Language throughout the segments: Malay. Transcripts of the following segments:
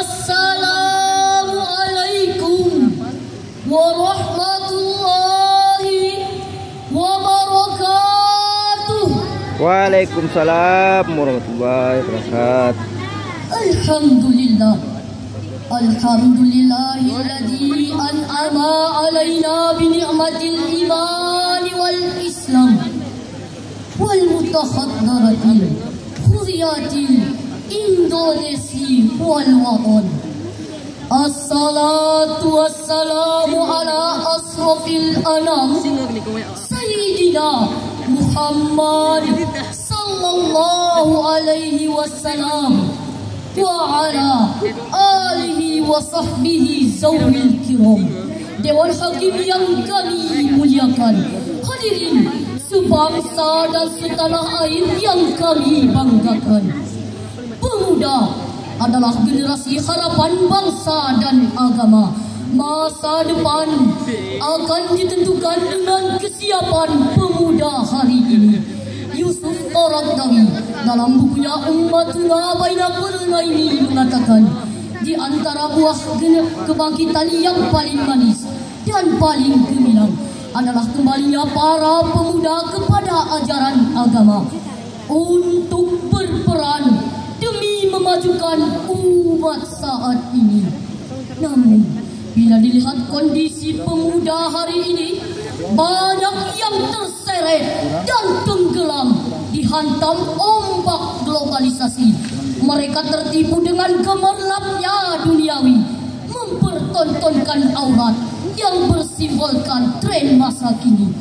Assalamualaikum warahmatullahi wabarakatuh. Waalaikumsalam warahmatullahi wabarakatuh. Alhamdulillah. Alhamdulillahilladzi an'ama alaina bi ni'matil iman wal islam wal mutahaddaratil huriyatil Indonesi wal watan. Assalatu wassalamu ala asrafil anam Sayyidina Muhammad sallallahu alaihi wasallam wa ala alihi wa sahbihi zawil kiram. Dewan Hakim yang kami muliakan, hadirin sebangsa dan setanah air yang kami banggakan. Pemuda adalah generasi harapan bangsa dan agama. Masa depan akan ditentukan dengan kesiapan pemuda hari ini. Yusuf Qaradawi dalam bukunya Ummatuna Baina Qarnaini mengatakan, di antara buah kebangkitan yang paling manis dan paling gemilang adalah kembalinya para pemuda kepada ajaran agama untuk berperan demi memajukan umat saat ini. Namun, bila dilihat kondisi pemuda hari ini, banyak yang terseret dan tenggelam dihantam ombak globalisasi. Mereka tertipu dengan gemerlapnya duniawi, mempertontonkan aurat yang bersimbolkan tren masa kini.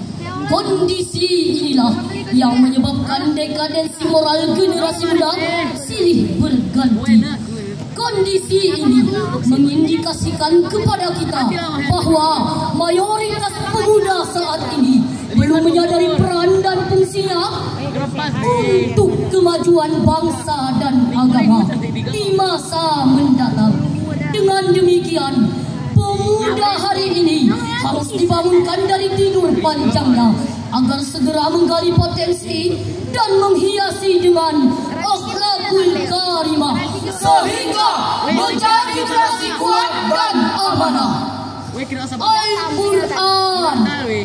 Kondisi inilah yang menyebabkan dekadensi moral generasi muda silih berganti. Kondisi ini mengindikasikan kepada kita bahwa mayoritas pemuda saat ini belum menyadari peran dan fungsinya untuk kemajuan bangsa dan agama di masa mendatang. Dengan demikian, pemuda hari ini harus dibangunkan dari tidur panjangnya agar segera menggali potensi dan menghiasi dengan akhlakul karimah sehingga menjadi generasi kuat dan amanah. Al-Quran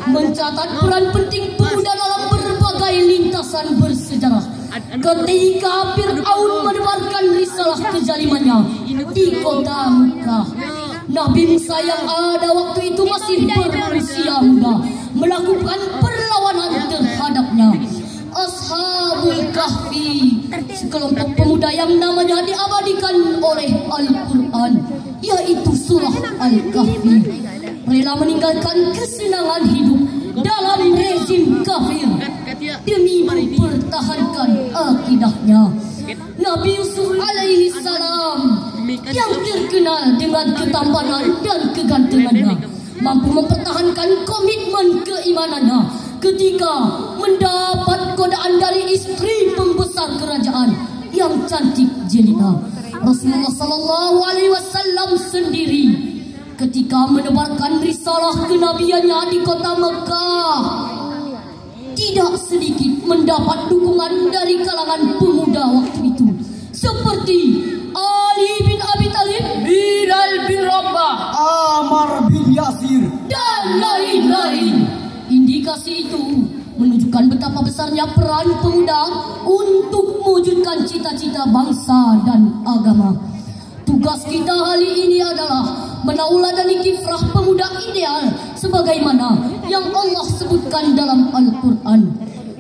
mencatat peran penting pemuda dalam berbagai lintasan bersejarah. Ketika Fir'aun menebarkan risalah kezalimannya di kota Mekah, Nabi Musa yang ada waktu itu masih berusia muda melakukan perlawanan terhadapnya. Ashabul Kahfi, sekelompok pemuda yang namanya diabadikan oleh Al-Quran, yaitu surah Al-Kahfi, rela meninggalkan kesenangan hidup dalam rezim kafir demi mempertahankan akidahnya. Nabi Yusuf alaihi salam yang terkenal dengan ketampanan dan kegantengannya mampu mempertahankan komitmen keimanannya ketika mendapat godaan dari istri pembesar kerajaan yang cantik jelita. Rasulullah sallallahu alaihi wasallam sendiri ketika menebarkan risalah kenabiannya di kota Mekah tidak sedikit mendapat dukungan dari kalangan pemuda waktu itu, seperti Ali bin Abi Thalib, Bilal bin Rabah, Ammar bin Yasir, dan lain-lain. Indikasi itu menunjukkan betapa besarnya peran pemuda untuk mewujudkan cita-cita bangsa dan agama. Tugas kita kali ini adalah menauladani kiprah pemuda ideal sebagaimana yang Allah sebutkan dalam Al-Quran.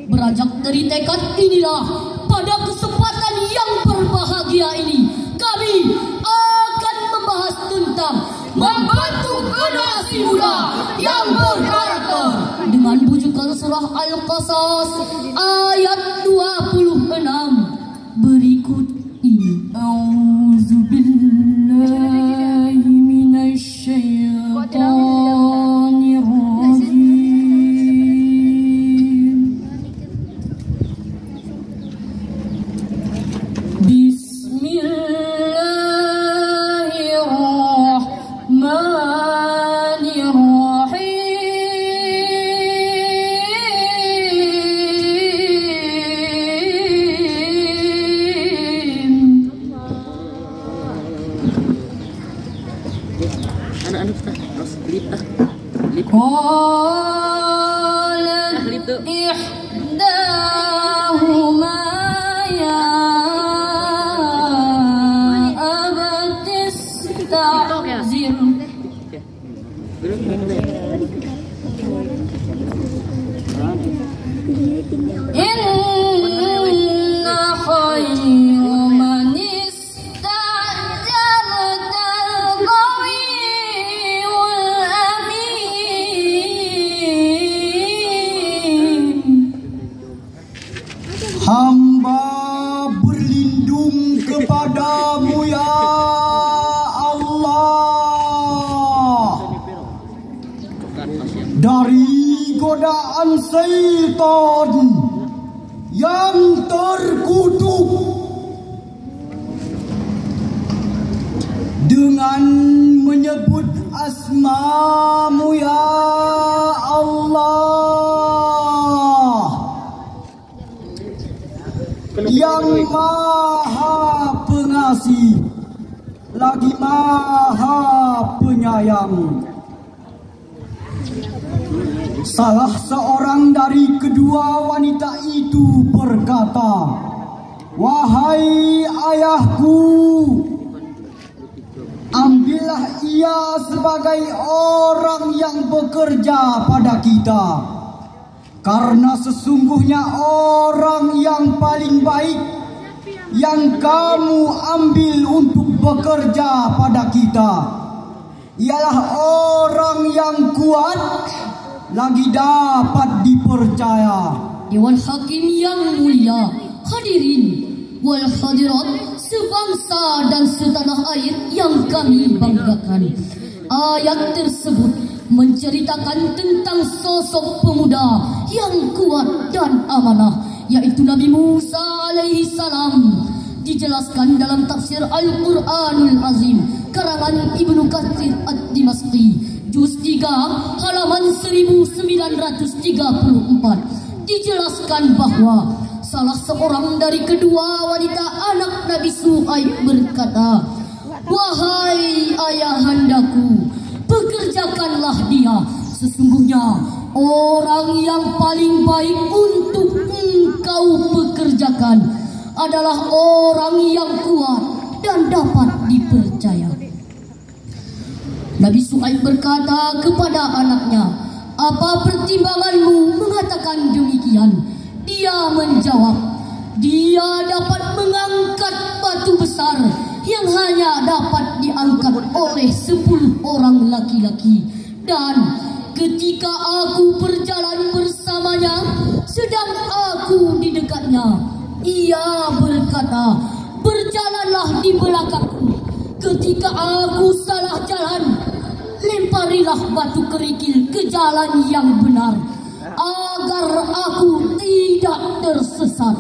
Beranjak dari tekad inilah, pada kesempatan yang berbahagia ini kami akan membahas tentang membentuk generasi muda yang berkarakter dengan bujukan surah Al-Qasas ayat 26 berikut ini. A'udzubillahi minasyaitonir rajim. Bismillahirrahmanirrahim. قالت إحداهما يا أبت استعذر إن خير من استعجلت القوي الأمين. Hamba berlindung kepadamu ya Allah dari godaan syaitan yang terkutuk, dengan menyebut asma-Mu ya Allah yang Maha Pengasih lagi Maha Penyayang. Salah seorang dari kedua wanita itu berkata, "Wahai ayahku, ambillah ia sebagai orang yang bekerja pada kita, karena sesungguhnya orang yang paling baik yang kamu ambil untuk bekerja pada kita ialah orang yang kuat lagi dapat dipercaya." Dewan Hakim yang mulia, hadirin wal hadirat sebangsa dan setanah air yang kami banggakan. Ayat tersebut menceritakan tentang sosok pemuda yang kuat dan amanah, yaitu Nabi Musa alaihi salam. Dijelaskan dalam tafsir Al-Quranul Azim karangan Ibnu Katsir Ad-Dimashqi juz 3 halaman 1934. Dijelaskan bahwa salah seorang dari kedua wanita anak Nabi Su'aib berkata, "Wahai ayahandaku, pekerjakanlah dia. Sesungguhnya orang yang paling baik untuk engkau pekerjakan adalah orang yang kuat dan dapat dipercaya." Nabi Su'aib berkata kepada anaknya, "Apa pertimbanganmu mengatakan demikian?" Dia menjawab, "Dia dapat mengangkat batu besar yang hanya dapat diangkat oleh 10 orang laki-laki. Dan ketika aku berjalan bersamanya, sedang aku di dekatnya, ia berkata, 'Berjalanlah di belakangku.' Ketika aku salah jalan, lemparilah batu kerikil ke jalan yang benar, agar aku tidak tersesat."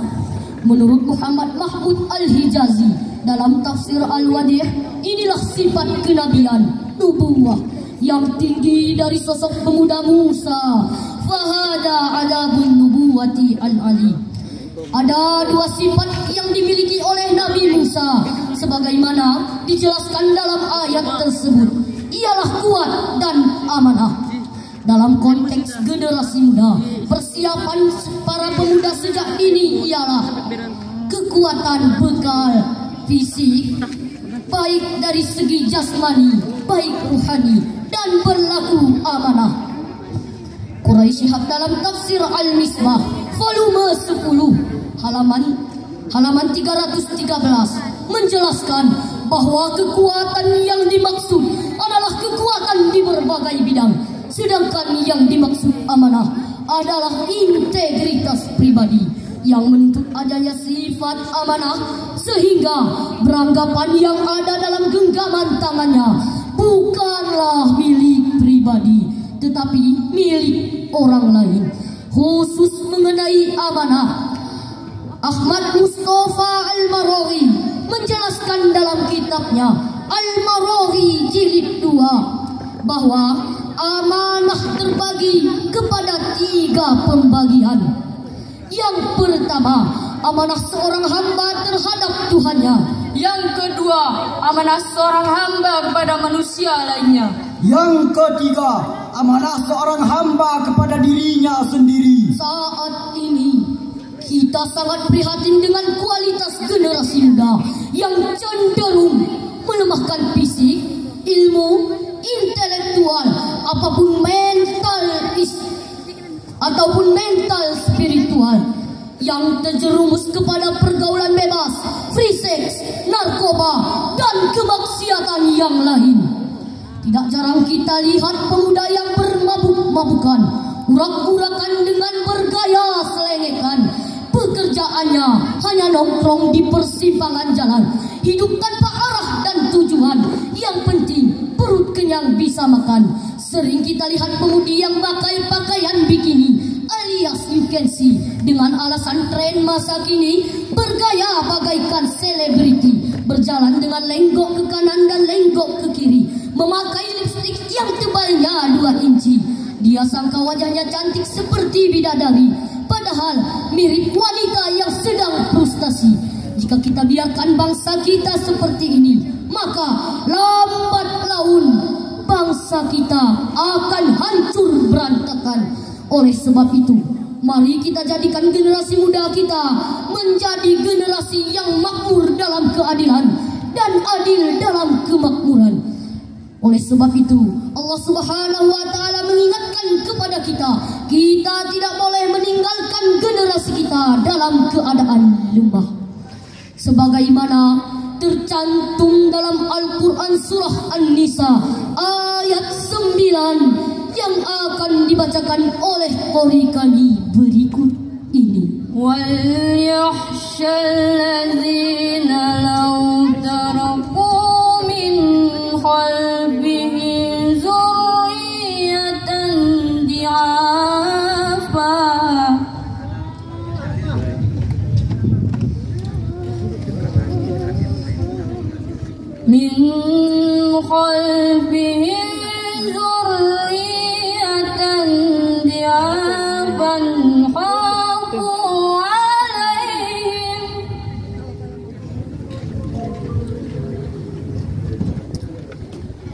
Menurut Muhammad Mahmud Al-Hijazi dalam tafsir Al-Wadih, inilah sifat kenabian, nubuwah yang tinggi dari sosok pemuda Musa. Fahada adabun nubuwati al-ali. Ada dua sifat yang dimiliki oleh Nabi Musa sebagaimana dijelaskan dalam ayat tersebut, ialah kuat dan amanah. Dalam konteks generasi muda, persiapan para pemuda sejak dini ialah kekuatan bekal fisik, baik dari segi jasmani, baik ruhani, dan berlaku amanah. Quraisy Shihab dalam tafsir Al-Misbah volume 10 halaman 313 menjelaskan bahwa kekuatan yang dimaksud adalah kekuatan di berbagai bidang, sedangkan yang dimaksud amanah adalah integritas pribadi yang menuntut adanya sifat amanah, sehingga beranggapan yang ada dalam genggaman tangannya bukanlah milik pribadi tetapi milik orang lain. Khusus mengenai amanah, Ahmad Mustafa Al-Maraghi menjelaskan dalam kitabnya Al-Maraghi jilid 2 bahwa amanah terbagi kepada 3 pembagian. Yang pertama, amanah seorang hamba terhadap Tuhannya. Yang kedua, amanah seorang hamba kepada manusia lainnya. Yang ketiga, amanah seorang hamba kepada dirinya sendiri. Saat ini kita sangat prihatin dengan kualitas generasi muda yang cenderung melemahkan fisik, ilmu, intelektual, ataupun mental spiritual, yang terjerumus kepada pergaulan bebas, free sex, narkoba, dan kemaksiatan yang lain. Tidak jarang kita lihat pemuda yang bermabuk-mabukan, urak-urakan dengan bergaya selengekan. Pekerjaannya hanya nongkrong di persimpangan jalan, hidup tanpa arah dan tujuan. Yang penting perut kenyang bisa makan. Sering kita lihat pemudi yang pakai pakaian bikini alias you can see dengan alasan tren masa kini, bergaya bagaikan selebriti, berjalan dengan lenggok ke kanan dan lenggok ke kiri, memakai lipstik yang tebalnya 2 inci. Dia sangka wajahnya cantik seperti bidadari, padahal mirip wanita yang sedang frustasi. Jika kita biarkan bangsa kita seperti ini, maka lambat laun bangsa kita akan hancur berantakan. Oleh sebab itu, mari kita jadikan generasi muda kita menjadi generasi yang makmur dalam keadilan dan adil dalam kemakmuran. Oleh sebab itu, Allah Subhanahu wa taala mengingatkan kepada kita, kita tidak boleh meninggalkan generasi kita dalam keadaan lemah. Sebagaimana tercantum dalam Al-Quran surah An-Nisa ayat 9 yang akan dibacakan oleh qori kami berikut ini. Wal yakhshal ladzina law taraku min khalbihim zurriyatan di'afa min khalbihim zurriyatan di'afan khafu alaihim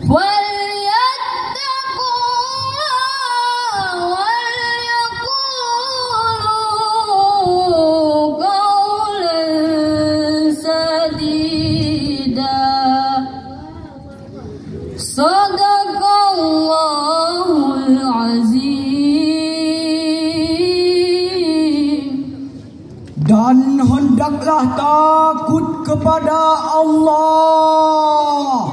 walyattaqullah walyaqulu qawlan sadida. Sadaqallahul azim. Dan hendaklah takut kepada Allah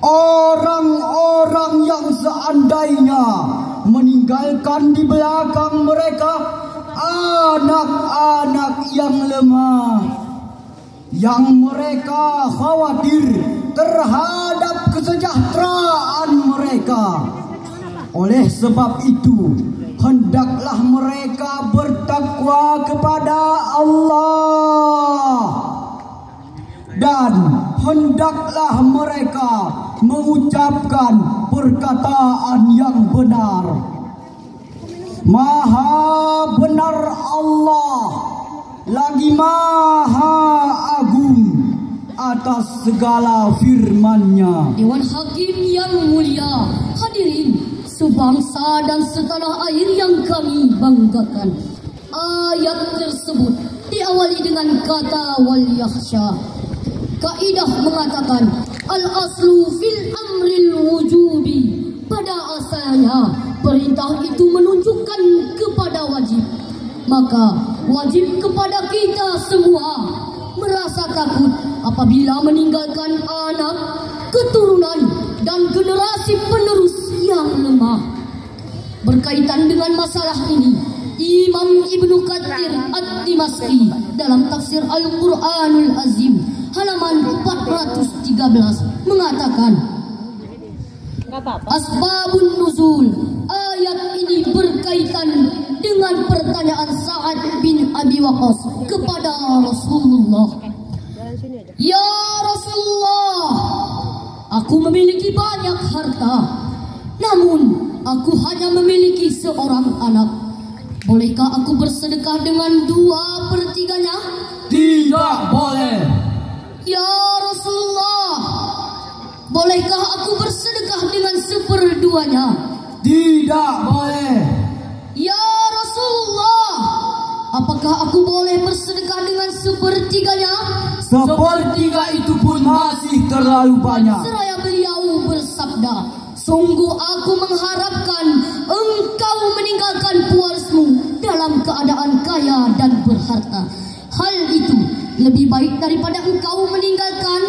orang-orang yang seandainya meninggalkan di belakang mereka anak-anak yang lemah, yang mereka khawatir terhadap kesejahteraan mereka. Oleh sebab itu, hendaklah mereka bertakwa kepada Allah, dan hendaklah mereka mengucapkan perkataan yang benar. Maha benar Allah, lagi maha agung atas segala firman-Nya. Dewan Hakim yang mulia, hadirin sebangsa dan setanah air yang kami banggakan. Ayat tersebut diawali dengan kata wal yakhsha. Kaidah mengatakan al-aslu fil amril wujubi. Pada asalnya perintah itu menunjukkan kepada wajib. Maka wajib kepada kita semua merasa takut apabila meninggalkan anak, keturunan, dan generasi penerus yang lemah. Berkaitan dengan masalah ini, Imam Ibnu Katsir Ad-Dimashqi dalam tafsir Al-Quranul Azim halaman 413 mengatakan, asbabun nuzul, ayat ini berkaitan dengan pertanyaan Sa'ad bin Abi Waqqas kepada Rasulullah. Ya Rasulullah, aku memiliki banyak harta, namun aku hanya memiliki seorang anak. Bolehkah aku bersedekah dengan 2/3-nya? Tidak boleh. Ya Rasulullah, bolehkah aku bersedekah dengan 1/2 seperduanya. Tidak boleh. Ya Rasulullah, apakah aku boleh bersedekah dengan sepertiganya? Sepertiga itu pun masih terlalu banyak. Seraya beliau bersabda, sungguh aku mengharapkan engkau meninggalkan pewarismu dalam keadaan kaya dan berharta. Hal itu lebih baik daripada engkau meninggalkan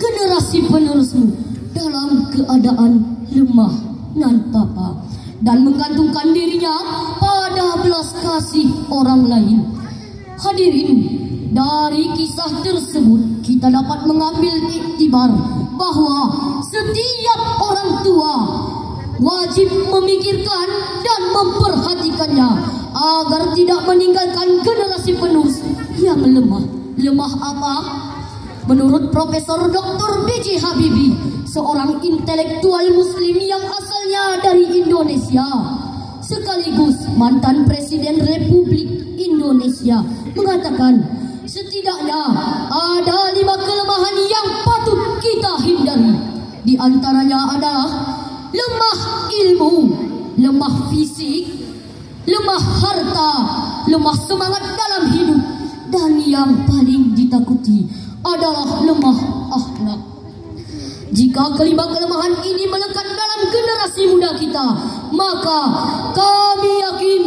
generasi penerusmu dalam keadaan lemah nan papa dan menggantungkan dirinya pada belas kasih orang lain. Hadirin, dari kisah tersebut kita dapat mengambil iktibar bahwa setiap orang tua wajib memikirkan dan memperhatikannya agar tidak meninggalkan generasi penerus yang lemah. Lemah apa? Menurut Profesor Dr. B.J. Habibie, seorang intelektual muslim yang asalnya dari Indonesia sekaligus mantan Presiden Republik Indonesia, mengatakan setidaknya ada 5 kelemahan yang patut kita hindari. Di antaranya adalah lemah ilmu, lemah fisik, lemah harta, lemah semangat dalam hidup, dan yang paling ditakuti adalah lemah akhlak. Jika kelima kelemahan ini melekat dalam generasi muda kita, maka kami yakin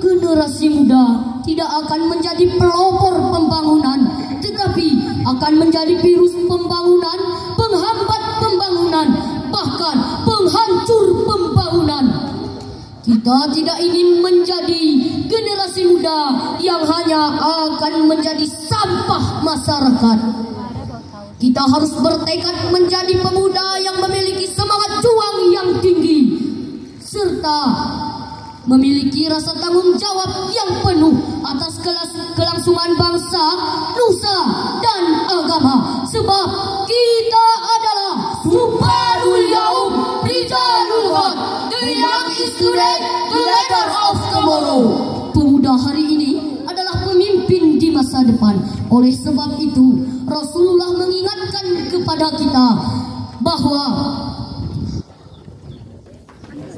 generasi muda tidak akan menjadi pelopor pembangunan, tetapi akan menjadi virus pembangunan, penghambat pembangunan, bahkan penghancur pembangunan. Kita tidak ingin menjadi generasi muda yang hanya akan menjadi sampah masyarakat. Kita harus bertekad menjadi pemuda yang memiliki semangat juang yang tinggi, serta memiliki rasa tanggung jawab yang penuh atas kelangsungan bangsa, nusa, dan agama. Sebab kita adalah Subhanul Yaum, Rijalul Haq, the young is today, the leader of tomorrow. Pemuda hari ini adalah pemimpin di masa depan. Oleh sebab itu, Rasulullah mengingatkan kepada kita bahwa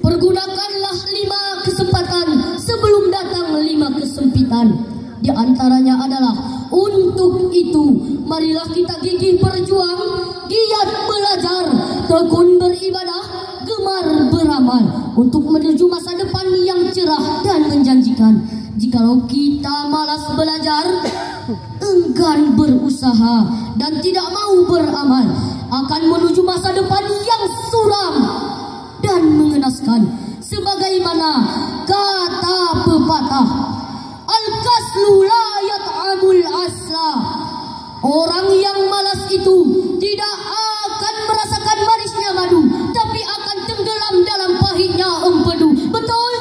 pergunakanlah 5 kesempatan sebelum datang 5 kesempitan. Di antaranya adalah untuk itu marilah kita gigih berjuang, giat belajar, tekun beribadah, gemar beramal untuk menuju masa depan yang cerah dan menjanjikan. Jikalau kita malas belajar, enggan berusaha, dan tidak mau beramal, akan menuju masa depan yang suram dan mengenaskan. Sebagaimana kata pepatah, al-kaslu la yat'amul asla. Orang yang malas itu tidak akan merasakan manisnya madu, tapi akan tenggelam dalam pahitnya empedu. Betul?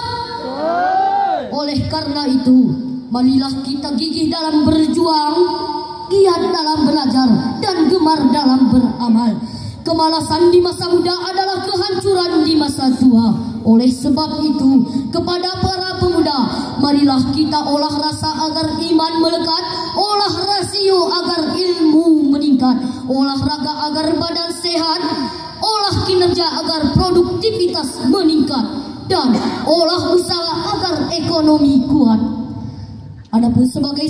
Oleh karena itu, marilah kita gigih dalam berjuang, giat dalam belajar, dan gemar dalam beramal. Kemalasan di masa muda adalah kehancuran di masa tua. Oleh sebab itu, kepada para pemuda, marilah kita olah rasa agar iman melekat, olah rasio agar ilmu meningkat, olahraga agar badan sehat, olah kinerja agar produktivitas meningkat, dan olah usaha agar ekonomi kuat. Adapun sebagai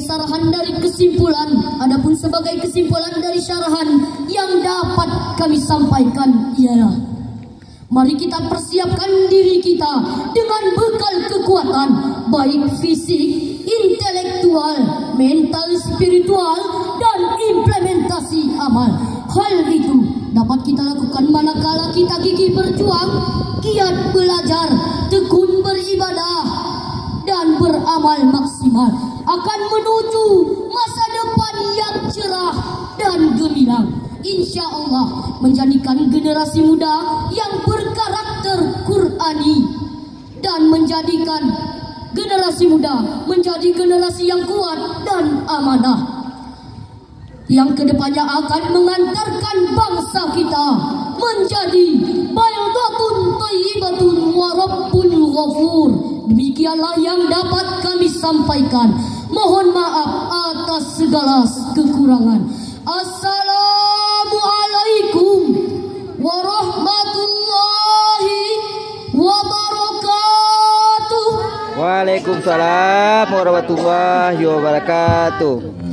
kesimpulan dari syarahan yang dapat kami sampaikan ialah, mari kita persiapkan diri kita dengan bekal kekuatan baik fisik, intelektual, mental, spiritual, dan implementasi amal. Hal itu dapat kita lakukan manakala kita gigih berjuang, giat belajar, tekun beribadah, dan beramal maksimal, akan menuju masa depan yang cerah dan gemilang. Insya Allah menjadikan generasi muda yang berkarakter Qur'ani dan menjadikan generasi muda menjadi generasi yang kuat dan amanah, yang kedepannya akan mengantarkan bangsa kita menjadi baldatun thayyibatun wa rabbun ghafur. Demikianlah yang dapat kami sampaikan. Mohon maaf atas segala kekurangan. Assalamualaikum warahmatullahi Waalaikumsalam warahmatullahi wabarakatuh.